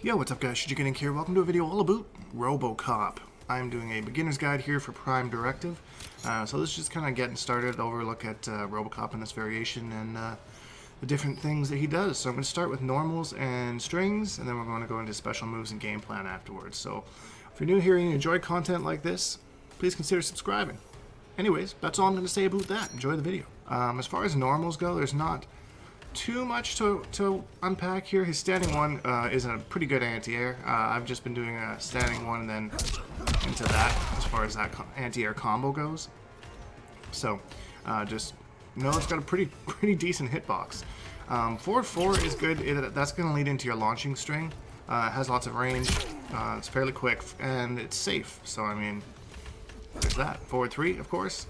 Yo, what's up guys, Shujinkydink here. Welcome to a video all about Robocop. I'm doing a beginner's guide here for Prime Directive. So this is just kind of getting started, overlook at Robocop and this variation and the different things that he does. So I'm going to start with normals and strings, and then we're going to go into special moves and game plan afterwards. So if you're new here and you enjoy content like this, please consider subscribing. Anyways, that's all I'm going to say about that. Enjoy the video. As far as normals go, there's not too much to unpack here. His standing one is a pretty good anti-air. I've just been doing a standing one and then into that as far as that anti-air combo goes. So just know it's got a pretty decent hitbox. Forward 4 is good. That's going to lead into your launching string. It has lots of range. It's fairly quick and it's safe. So I mean, there's that. Forward 3, of course.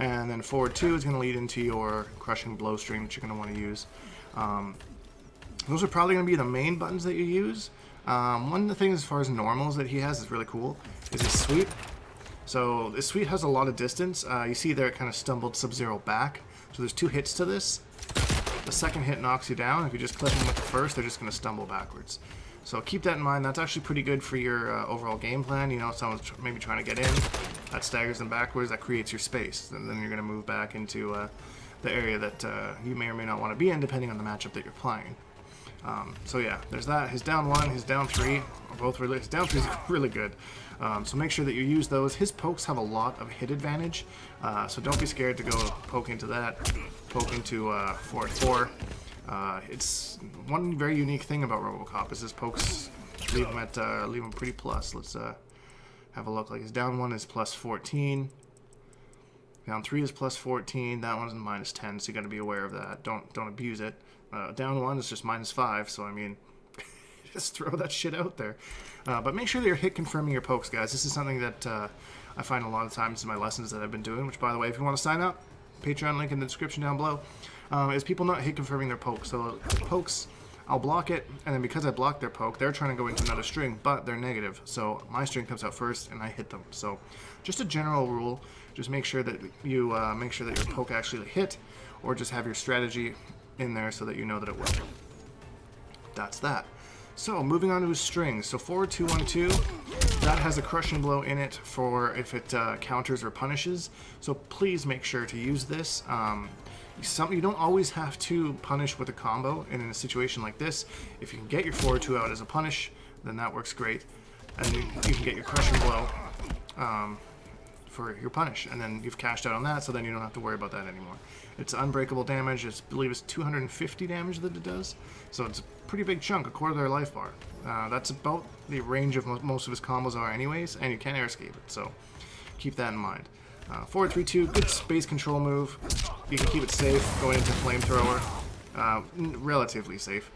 And then forward 2 is going to lead into your crushing blow string that you're going to want to use. Those are probably going to be the main buttons that you use. One of the things as far as normals that he has is really cool is his sweep. So this sweep has a lot of distance. You see there it kind of stumbled Sub-Zero back. So there's 2 hits to this. The second hit knocks you down. If you just clip them with the first, they're just going to stumble backwards. So keep that in mind. That's actually pretty good for your overall game plan. You know, someone's maybe trying to get in, that staggers them backwards, that creates your space. And then you're going to move back into the area that you may or may not want to be in, depending on the matchup that you're playing. So yeah, there's that. His down 1, his down 3 are both really, his down 3 is really good. So make sure that you use those. His pokes have a lot of hit advantage, so don't be scared to go poke into that, poke into forward 4. It's one very unique thing about Robocop is his pokes leave him pretty plus. Let's have a look. Like his down 1 is plus 14, down 3 is plus 14. That one's minus 10, so you got to be aware of that. Don't abuse it. Down 1 is just minus 5, so I mean, just throw that shit out there. But make sure that you're hit confirming your pokes, guys. This is something that I find a lot of times in my lessons that I've been doing. Which, by the way, if you want to sign up, Patreon link in the description down below. Is people not hit confirming their pokes. So pokes, I'll block it, and then because I blocked their poke, they're trying to go into another string, but they're negative. So my string comes out first, and I hit them. So just a general rule, just make sure that you make sure that your poke actually hit, or just have your strategy in there so that you know that it will. That's that. So moving on to his strings. So forward 2, 1, 2, that has a crushing blow in it for if it counters or punishes. So please make sure to use this. You don't always have to punish with a combo, and in a situation like this, if you can get your forward 2 out as a punish, then that works great. And you can get your crushing blow for your punish, and then you've cashed out on that, so then you don't have to worry about that anymore. It's unbreakable damage. I believe it's 250 damage that it does, so it's a pretty big chunk, a quarter of their life bar. That's about the range of most of his combos are anyways, and you can't air escape it, so keep that in mind. Forward 3, 2, good space control move. You can keep it safe going into flamethrower, relatively safe.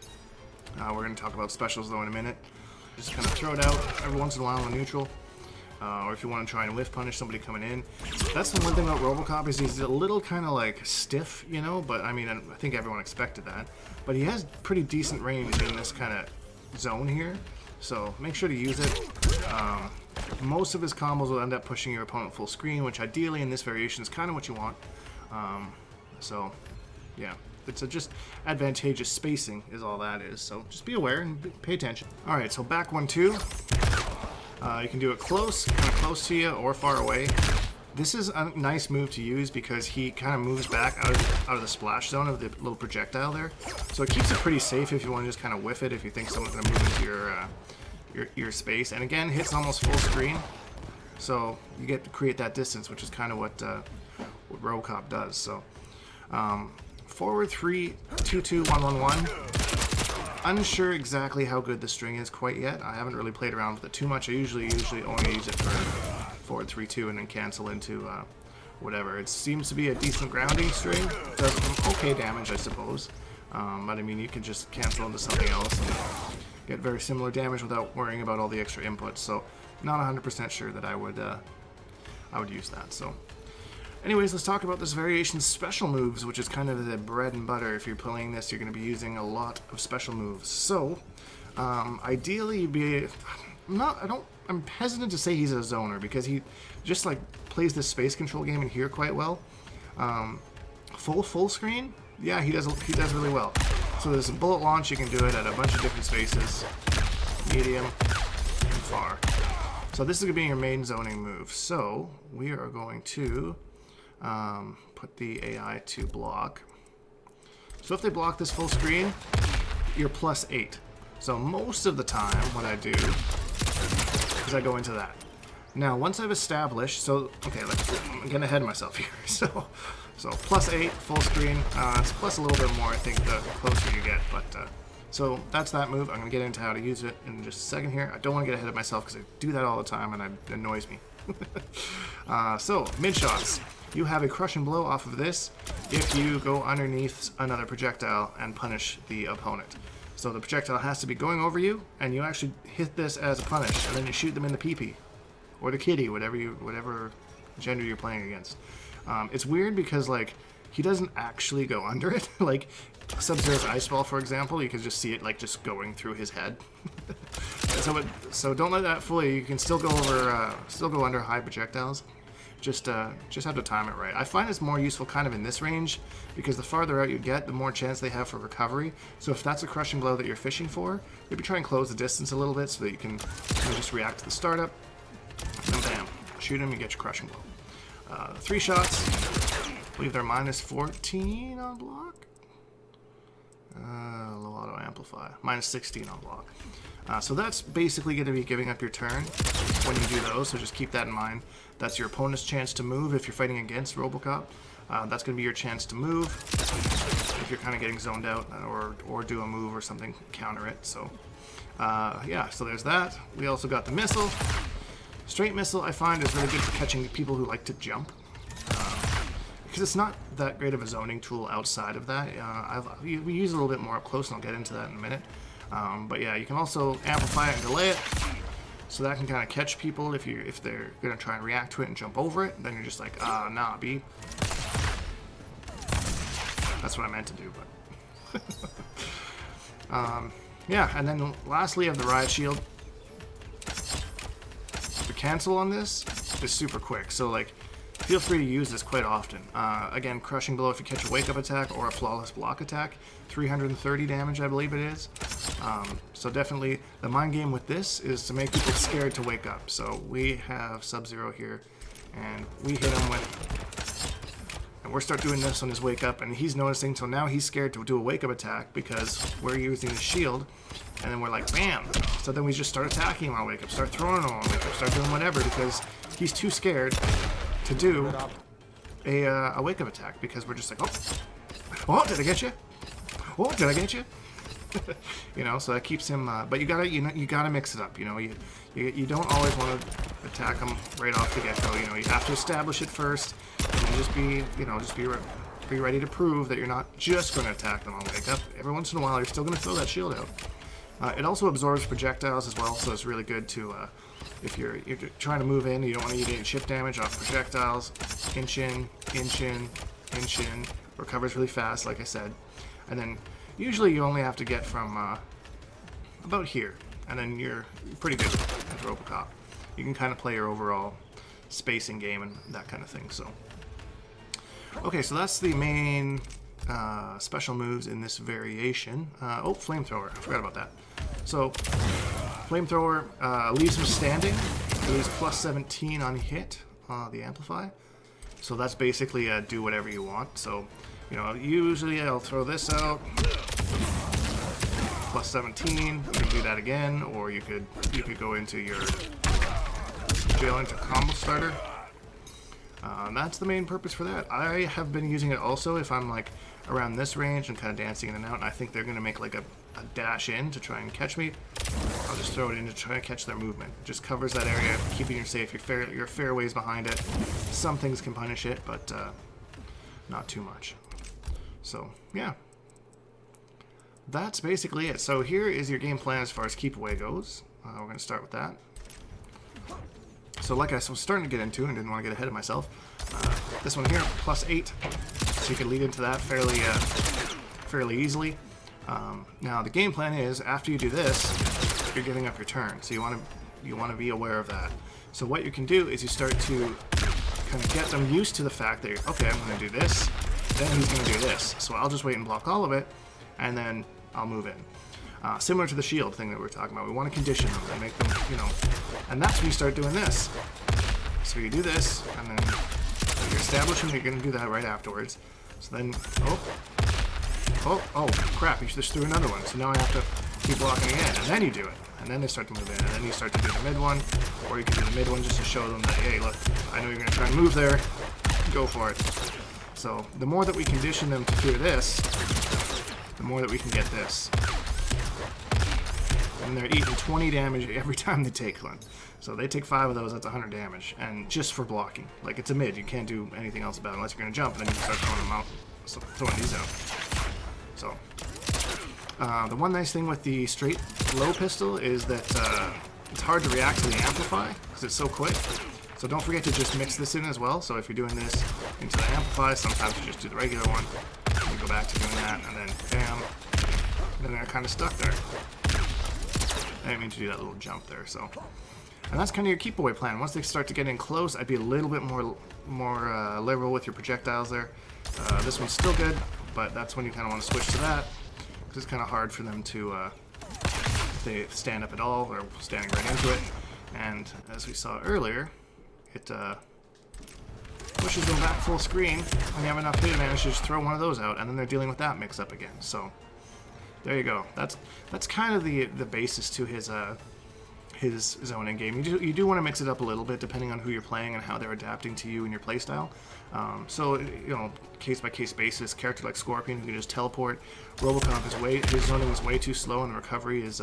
We're going to talk about specials though in a minute. Just kind of throw it out every once in a while on neutral. Or if you want to try and whiff punish somebody coming in. That's the one thing about Robocop is he's a little kind of like stiff, you know, but I mean, I think everyone expected that. But he has pretty decent range in this kind of zone here, so make sure to use it. Most of his combos will end up pushing your opponent full screen, which ideally in this variation is kind of what you want. So yeah, it's just advantageous spacing is all that is, so just be aware and pay attention. Alright, so back 1, 2. You can do it close, kind of close to you, or far away. This is a nice move to use because he kind of moves back out of the splash zone of the little projectile there. So it keeps it pretty safe if you want to just kind of whiff it if you think someone's going to move into your space. And again, hits almost full screen. So you get to create that distance, which is kind of what Robocop does. So forward 3, 2, 2, 1, 1, 1. Unsure exactly how good the string is quite yet. I haven't really played around with it too much. I usually only use it for forward 3, 2 and then cancel into whatever. It seems to be a decent grounding string. Does some okay damage, I suppose. But I mean, you can just cancel into something else and get very similar damage without worrying about all the extra inputs. So not 100% sure that I would use that. So anyways, let's talk about this variation's special moves, which is kind of the bread and butter. If you're playing this, you're going to be using a lot of special moves. So, ideally, you'd be... I'm hesitant to say he's a zoner because he just like plays this space control game in here quite well. Full screen, yeah, he does really well. So there's a bullet launch, you can do it at a bunch of different spaces. medium, and far. So this is going to be your main zoning move. So we are going to put the AI to block. So if they block this full screen, you're +8. So most of the time what I do is I go into that. Now once I've established, so okay, I'm getting ahead of myself here. So +8 full screen. It's plus a little bit more, I think, the closer you get. But so that's that move. I'm going to get into how to use it in just a second here. I don't want to get ahead of myself because I do that all the time and it annoys me. So mid shots. You have a crushing blow off of this if you go underneath another projectile and punish the opponent. So the projectile has to be going over you, and you actually hit this as a punish, and then you shoot them in the pee-pee. Or the kitty, whatever gender you're playing against. It's weird because, like, he doesn't actually go under it. Like, Sub-Zero's Ice Ball, for example, you can just see it, like, just going through his head. So don't let that fool you. You can still go under high projectiles. Just have to time it right. I find it's more useful kind of in this range because the farther out you get, the more chance they have for recovery. So if that's a crushing blow that you're fishing for, maybe try and close the distance a little bit so that you can just react to the startup. And bam, shoot him, you get your crushing blow. 3 shots. I believe they're -14 on block. Low auto amplify. -16 on block. So that's basically going to be giving up your turn when you do those, so just keep that in mind. That's your opponent's chance to move if you're fighting against Robocop. That's going to be your chance to move if you're kind of getting zoned out or do a move or something, counter it. So yeah, so there's that. We also got the missile. Straight missile I find is really good for catching people who like to jump. Because it's not that great of a zoning tool outside of that. We use it a little bit more up close, and I'll get into that in a minute. But yeah, you can also amplify it and delay it, so that can kind of catch people if they're gonna try and react to it and jump over it. Then you're just like, nah, B. That's what I meant to do, but yeah. And then lastly, of the Riot Shield, the cancel on this is super quick. So like, feel free to use this quite often. Again, crushing blow if you catch a wake-up attack or a flawless block attack. 330 damage, I believe it is. So definitely, the mind game with this is to make people scared to wake up. So we have Sub-Zero here, and we hit him and we're start doing this on his wake up, and he's noticing, so now he's scared to do a wake-up attack because we're using the shield, and then we're like, bam! So then we just start attacking him on wake up, start throwing him on wake up, start doing whatever because he's too scared to do a wake-up attack because we're just like, oh, did I get you? Oh, did I get you? You know, so that keeps him. But you gotta mix it up. You know, you don't always want to attack him right off the get-go. You know, you have to establish it first, and just be ready to prove that you're not just going to attack them on wake up. Every once in a while, you're still going to throw that shield out. It also absorbs projectiles as well, so it's really good to. If you're trying to move in, you don't want to get any chip damage off projectiles. Inch in, recovers really fast, like I said. And then usually you only have to get from about here, and then you're pretty good at Robocop. You can kind of play your overall spacing game and that kind of thing. So, okay, so that's the main special moves in this variation. Oh, flamethrower, I forgot about that. So, flamethrower leaves him standing. It is +17 on hit, the amplify. So that's basically do whatever you want. So, you know, usually I'll throw this out. +17. You can do that again, or you could go into your jail into combo starter. That's the main purpose for that. I have been using it also if I'm like around this range and kind of dancing in and out, and I think they're going to make like a dash in to try and catch me. I'll just throw it in to try and catch their movement. It just covers that area, keeping you safe. You're fair ways behind it. Some things can punish it, but not too much. So, yeah. That's basically it. So here is your game plan as far as keep away goes. We're going to start with that. So like I was starting to get into and didn't want to get ahead of myself, this one here, +8. So you can lead into that fairly easily. Now the game plan is, after you do this, you're giving up your turn. So you want to be aware of that. So what you can do is you start to kind of get them used to the fact that, okay, I'm going to do this, then he's going to do this. So I'll just wait and block all of it, and then I'll move in. Similar to the shield thing that we were talking about. We want to condition them and make them, you know, and that's when you start doing this. So you do this, and then you're establishing that you're going to do that right afterwards. So then, oh, crap, you just threw another one. So now I have to keep blocking again, and then you do it. And then they start to move in, and then you start to do the mid one, or you can do the mid one just to show them that, hey, look, I know you're going to try and move there, go for it. So the more that we condition them to fear this, the more that we can get this. And they're eating 20 damage every time they take one. So they take 5 of those, that's 100 damage, and just for blocking. Like, it's a mid, you can't do anything else about it unless you're going to jump, and then you can start throwing them out, so throwing these out. So, the one nice thing with the straight low pistol is that it's hard to react to the amplify, because it's so quick. So don't forget to just mix this in as well. So if you're doing this into the amplify, sometimes you just do the regular one, and you go back to doing that, and then bam, and then they're kind of stuck there. I didn't mean to do that little jump there, so. And that's kind of your keep away plan. Once they start to get in close, I'd be a little bit more liberal with your projectiles there. This one's still good, but that's when you kind of want to switch to that, because it's kind of hard for them to if they stand up at all or standing right into it. And as we saw earlier, it pushes them back full screen. When you have enough hit advantage to just throw one of those out, and then they're dealing with that mix up again. So there you go. That's kind of the basis to his zoning game. You do want to mix it up a little bit depending on who you're playing and how they're adapting to you and your playstyle. So, you know, case by case basis, character like Scorpion who can just teleport. Robocop his zoning is way too slow, and the recovery is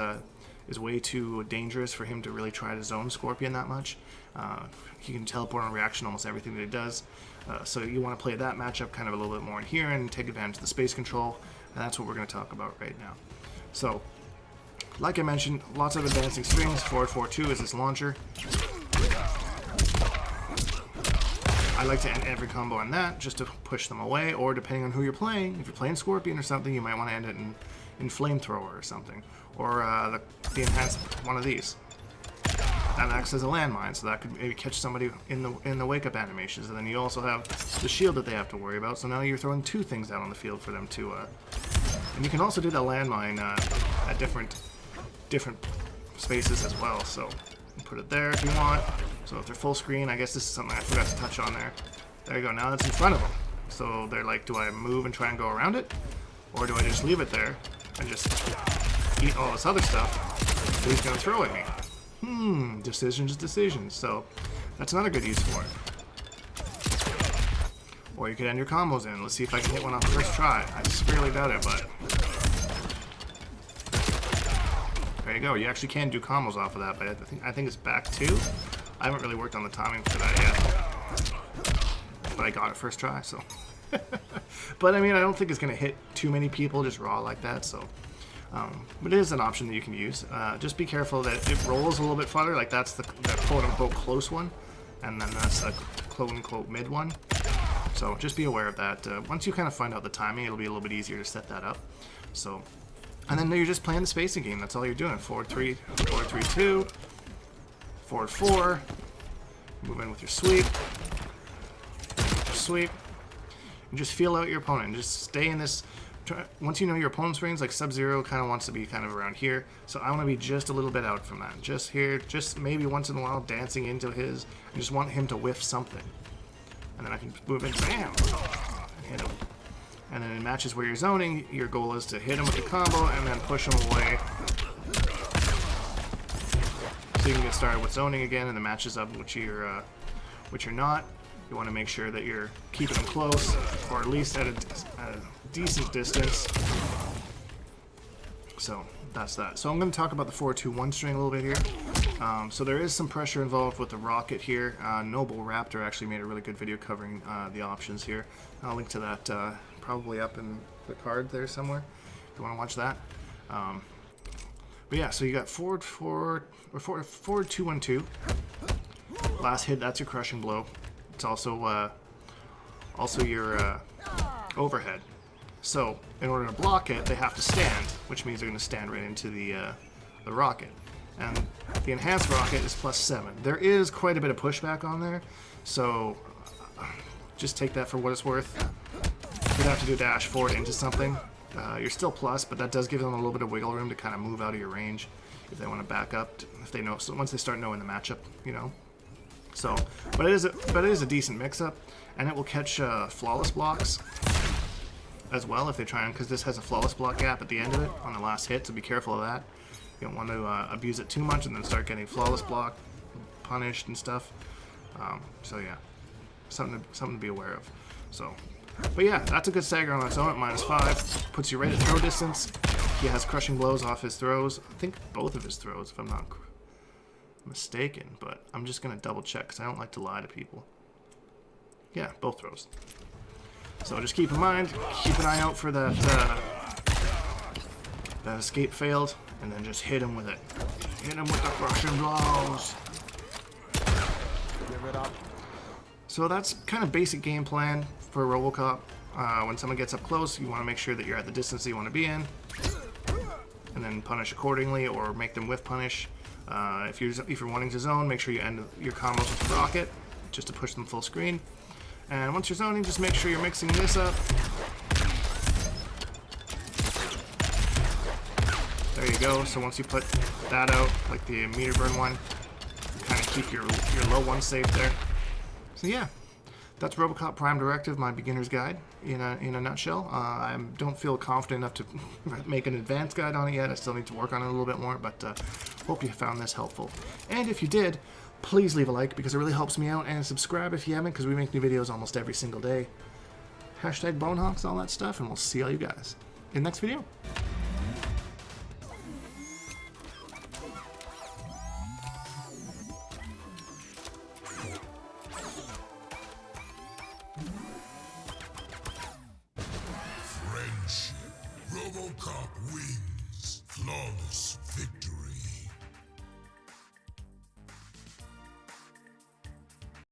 way too dangerous for him to really try to zone Scorpion that much. He can teleport on reaction almost everything that he does. So you want to play that matchup kind of a little bit more in here and take advantage of the space control, and that's what we're going to talk about right now. So, like I mentioned, lots of advancing strings. Forward 4-2 is this launcher. I like to end every combo on that just to push them away, or depending on who you're playing, if you're playing Scorpion or something, you might want to end it in Flamethrower or something, or the enhanced one of these. That acts as a landmine, so that could maybe catch somebody in the wake-up animations. And then you also have the shield that they have to worry about, so now you're throwing 2 things out on the field for them to... and you can also do that landmine at different spaces as well, so you put it there if you want. So if they're full screen, I guess this is something I forgot to touch on there. There you go, now that's in front of them. So they're like, do I move and try and go around it? Or do I just leave it there and just eat all this other stuff that he's going to throw at me? Decisions. So that's another good use for it. Or you could end your combos in. Let's see if I can hit one off the first try. I severely doubt it, but... there you go. You actually can do combos off of that, but I think it's back 2. I haven't really worked on the timing for that yet. But I got it first try, so... but I mean, I don't think it's going to hit too many people just raw like that, so... but it is an option that you can use. Just be careful that it rolls a little bit farther, like that's the quote-unquote close one, and then that's the quote-unquote mid one. So just be aware of that. Once you kind of find out the timing, it'll be a little bit easier to set that up. So, and then you're just playing the spacing game. That's all you're doing. Forward 3, forward 3, 2, forward 4. Move in with your sweep. Sweep. And just feel out your opponent. Just stay in this. Once you know your opponent's range, like Sub-Zero kind of wants to be kind of around here, so I want to be just a little bit out from that. Just here, just maybe once in a while dancing into his. I just want him to whiff something. And then I can move in, bam, and hit him. And then in matches where you're zoning, your goal is to hit him with the combo and then push him away. So you can get started with zoning again in the matches of which you're not. You want to make sure that you're keeping them close, or at least at a decent distance. So that's that. So I'm going to talk about the 4-2-1 string a little bit here. So there is some pressure involved with the rocket here. Noble Raptor actually made a really good video covering the options here. I'll link to that probably up in the card there somewhere if you want to watch that. But yeah, so you got forward 2-1-2. Last hit, that's your crushing blow. It's also your overhead. So in order to block it, they have to stand, which means they're going to stand right into the rocket. And the enhanced rocket is +7. There is quite a bit of pushback on there, so just take that for what it's worth. You'd have to do a dash forward into something You're still plus, but that does give them a little bit of wiggle room to kind of move out of your range if they want to back up. If they know, so once they start knowing the matchup, you know. So, but it is a decent mix-up, and it will catch flawless blocks as well if they try and, because this has a flawless block gap at the end of it on the last hit. So be careful of that. You don't want to abuse it too much and then start getting flawless block punished and stuff. So yeah, something to be aware of. So. But yeah, that's a good stagger on its own at -5. Puts you right at throw distance. He has crushing blows off his throws. I think both of his throws, if I'm not mistaken. But I'm just going to double check because I don't like to lie to people. Yeah, both throws. So just keep in mind, keep an eye out for that, that escape failed. And then just hit him with it. Hit him with the crushing blows. Give it up. So that's kind of basic game plan for Robocop. When someone gets up close, you want to make sure that you're at the distance that you want to be in, and then punish accordingly, or make them whiff punish. If you're wanting to zone, make sure you end your combos with the rocket, just to push them full screen. And once you're zoning, just make sure you're mixing this up. There you go. So once you put that out, like the meter burn one, kind of keep your low one safe there. So yeah, that's Robocop Prime Directive, my beginner's guide in a nutshell. I don't feel confident enough to make an advanced guide on it yet. I still need to work on it a little bit more, but hope you found this helpful. And if you did, please leave a like because it really helps me out, and subscribe if you haven't, because we make new videos almost every single day. Hashtag Bonehawks, all that stuff, and we'll see all you guys in the next video. Robocop